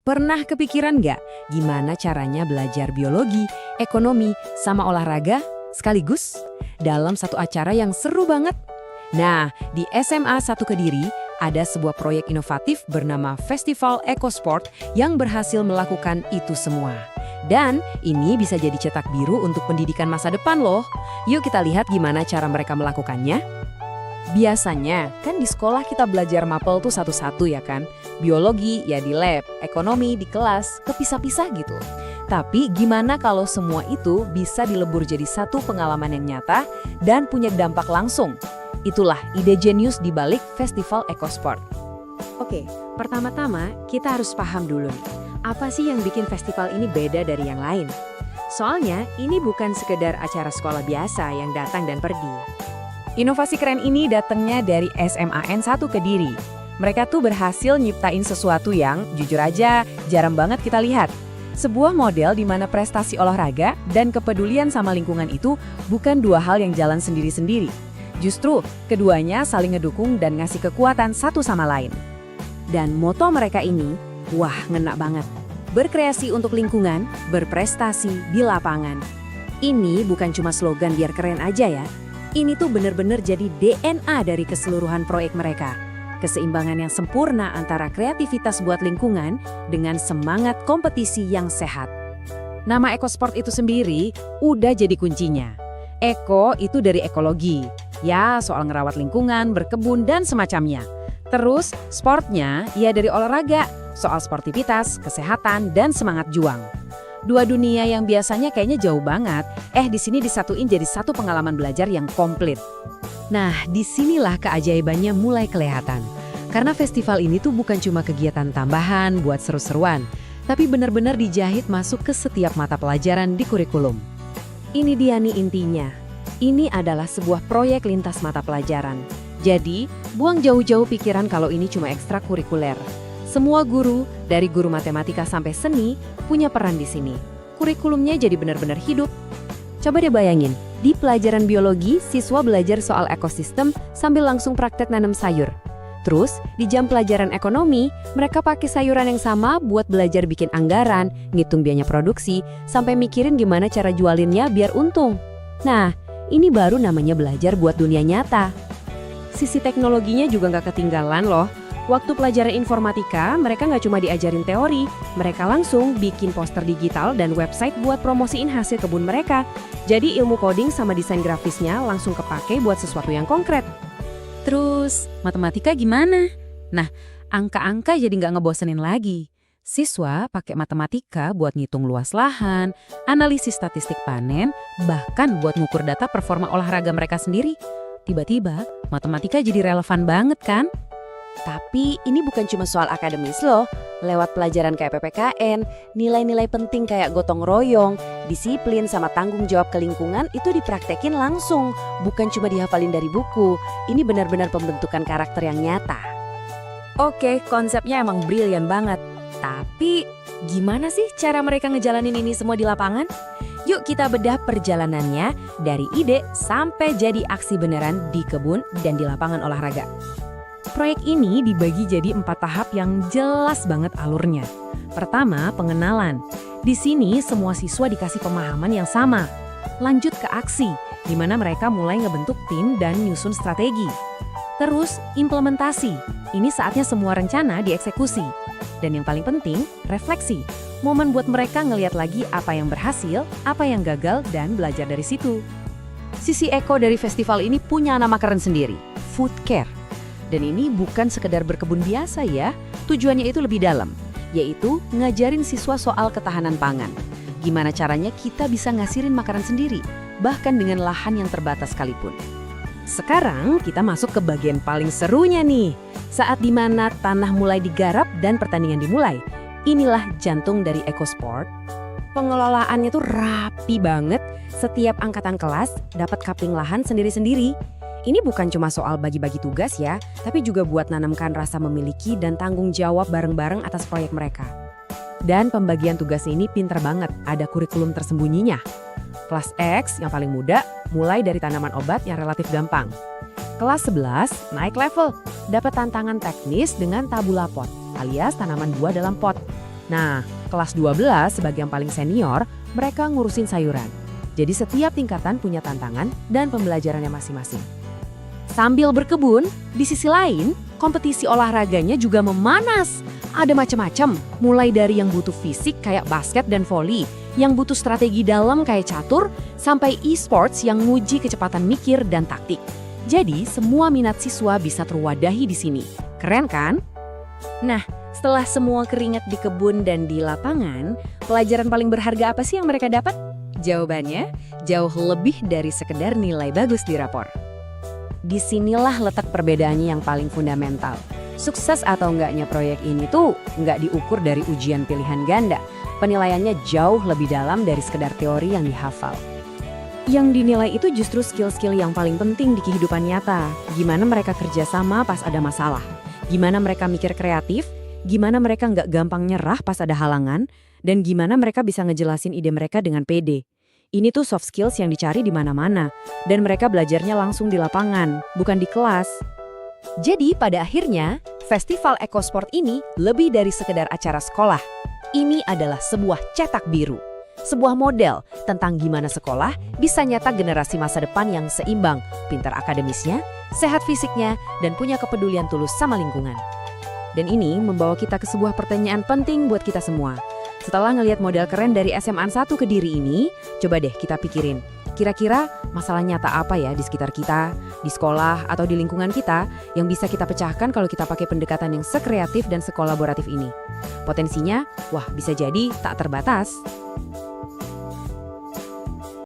Pernah kepikiran nggak gimana caranya belajar biologi, ekonomi, sama olahraga sekaligus dalam satu acara yang seru banget? Nah, di SMA 1 Kediri ada sebuah proyek inovatif bernama Festival EcoSport yang berhasil melakukan itu semua. Dan ini bisa jadi cetak biru untuk pendidikan masa depan loh. Yuk kita lihat gimana cara mereka melakukannya. Biasanya, kan di sekolah kita belajar mapel tuh satu-satu ya kan? Biologi ya di lab, ekonomi di kelas, kepisah-pisah gitu. Tapi gimana kalau semua itu bisa dilebur jadi satu pengalaman yang nyata dan punya dampak langsung? Itulah ide jenius di balik Festival EcoSport. Oke, pertama-tama kita harus paham dulu nih, apa sih yang bikin festival ini beda dari yang lain? Soalnya ini bukan sekedar acara sekolah biasa yang datang dan pergi. Inovasi keren ini datangnya dari SMAN 1 Kediri. Mereka tuh berhasil nyiptain sesuatu yang, jujur aja, jarang banget kita lihat. Sebuah model di mana prestasi olahraga dan kepedulian sama lingkungan itu bukan dua hal yang jalan sendiri-sendiri. Justru, keduanya saling ngedukung dan ngasih kekuatan satu sama lain. Dan moto mereka ini, wah ngena banget. Berkreasi untuk lingkungan, berprestasi di lapangan. Ini bukan cuma slogan biar keren aja ya. Ini tuh bener-bener jadi DNA dari keseluruhan proyek mereka. Keseimbangan yang sempurna antara kreativitas buat lingkungan dengan semangat kompetisi yang sehat. Nama EcoSport itu sendiri udah jadi kuncinya. Eko itu dari ekologi. Ya, soal ngerawat lingkungan, berkebun, dan semacamnya. Terus, sportnya ya dari olahraga, soal sportivitas, kesehatan, dan semangat juang. Dua dunia yang biasanya kayaknya jauh banget, di sini disatuin jadi satu pengalaman belajar yang komplit. Nah, disinilah keajaibannya mulai kelihatan. Karena festival ini tuh bukan cuma kegiatan tambahan buat seru-seruan, tapi benar-benar dijahit masuk ke setiap mata pelajaran di kurikulum. Ini dia nih intinya. Ini adalah sebuah proyek lintas mata pelajaran. Jadi, buang jauh-jauh pikiran kalau ini cuma ekstrakurikuler. Semua guru, dari guru matematika sampai seni, punya peran di sini. Kurikulumnya jadi benar-benar hidup. Coba deh bayangin, di pelajaran biologi, siswa belajar soal ekosistem sambil langsung praktek nanam sayur. Terus, di jam pelajaran ekonomi, mereka pakai sayuran yang sama buat belajar bikin anggaran, ngitung biaya produksi, sampai mikirin gimana cara jualinnya biar untung. Nah, ini baru namanya belajar buat dunia nyata. Sisi teknologinya juga nggak ketinggalan loh. Waktu pelajaran informatika, mereka nggak cuma diajarin teori, mereka langsung bikin poster digital dan website buat promosiin hasil kebun mereka. Jadi ilmu coding sama desain grafisnya langsung kepake buat sesuatu yang konkret. Terus, matematika gimana? Nah, angka-angka jadi nggak ngebosenin lagi. Siswa pakai matematika buat ngitung luas lahan, analisis statistik panen, bahkan buat ngukur data performa olahraga mereka sendiri. Tiba-tiba, matematika jadi relevan banget kan? Tapi ini bukan cuma soal akademis loh. Lewat pelajaran kayak PPKN, nilai-nilai penting kayak gotong royong, disiplin sama tanggung jawab ke lingkungan itu dipraktekin langsung. Bukan cuma dihafalin dari buku. Ini benar-benar pembentukan karakter yang nyata. Oke, konsepnya emang brilian banget. Tapi gimana sih cara mereka ngejalanin ini semua di lapangan? Yuk kita bedah perjalanannya dari ide sampai jadi aksi beneran di kebun dan di lapangan olahraga. Proyek ini dibagi jadi 4 tahap yang jelas banget alurnya. Pertama, pengenalan. Di sini semua siswa dikasih pemahaman yang sama. Lanjut ke aksi, di mana mereka mulai ngebentuk tim dan nyusun strategi. Terus, implementasi. Ini saatnya semua rencana dieksekusi. Dan yang paling penting, refleksi. Momen buat mereka ngeliat lagi apa yang berhasil, apa yang gagal, dan belajar dari situ. Sisi eko dari festival ini punya nama keren sendiri, Food Care. Dan ini bukan sekedar berkebun biasa ya, tujuannya itu lebih dalam, yaitu ngajarin siswa soal ketahanan pangan. Gimana caranya kita bisa ngasihin makanan sendiri, bahkan dengan lahan yang terbatas sekalipun. Sekarang kita masuk ke bagian paling serunya nih, saat dimana tanah mulai digarap dan pertandingan dimulai. Inilah jantung dari EcoSport. Pengelolaannya tuh rapi banget, setiap angkatan kelas dapat kapling lahan sendiri-sendiri. Ini bukan cuma soal bagi-bagi tugas ya, tapi juga buat nanamkan rasa memiliki dan tanggung jawab bareng-bareng atas proyek mereka. Dan pembagian tugas ini pinter banget, ada kurikulum tersembunyinya. Kelas X yang paling muda, mulai dari tanaman obat yang relatif gampang. Kelas 11 naik level, dapat tantangan teknis dengan tabula pot, alias tanaman buah dalam pot. Nah, kelas 12 sebagai yang paling senior, mereka ngurusin sayuran. Jadi setiap tingkatan punya tantangan dan pembelajarannya masing-masing. Sambil berkebun, di sisi lain, kompetisi olahraganya juga memanas. Ada macam-macam, mulai dari yang butuh fisik kayak basket dan voli, yang butuh strategi dalam kayak catur, sampai e-sports yang nguji kecepatan mikir dan taktik. Jadi, semua minat siswa bisa terwadahi di sini. Keren kan? Nah, setelah semua keringat di kebun dan di lapangan, pelajaran paling berharga apa sih yang mereka dapat? Jawabannya, jauh lebih dari sekedar nilai bagus di rapor. Disinilah letak perbedaannya yang paling fundamental. Sukses atau enggaknya proyek ini tuh nggak diukur dari ujian pilihan ganda. Penilaiannya jauh lebih dalam dari sekedar teori yang dihafal. Yang dinilai itu justru skill-skill yang paling penting di kehidupan nyata. Gimana mereka kerjasama pas ada masalah. Gimana mereka mikir kreatif. Gimana mereka nggak gampang nyerah pas ada halangan. Dan gimana mereka bisa ngejelasin ide mereka dengan pede. Ini tuh soft skills yang dicari di mana-mana. Dan mereka belajarnya langsung di lapangan, bukan di kelas. Jadi pada akhirnya, Festival EcoSport ini lebih dari sekedar acara sekolah. Ini adalah sebuah cetak biru. Sebuah model tentang gimana sekolah bisa nyata generasi masa depan yang seimbang, pintar akademisnya, sehat fisiknya, dan punya kepedulian tulus sama lingkungan. Dan ini membawa kita ke sebuah pertanyaan penting buat kita semua. Setelah ngelihat model keren dari SMA 1 Kediri ini, coba deh kita pikirin, kira-kira masalah nyata apa ya di sekitar kita, di sekolah atau di lingkungan kita yang bisa kita pecahkan kalau kita pakai pendekatan yang sekreatif dan sekolaboratif ini. Potensinya, wah bisa jadi tak terbatas.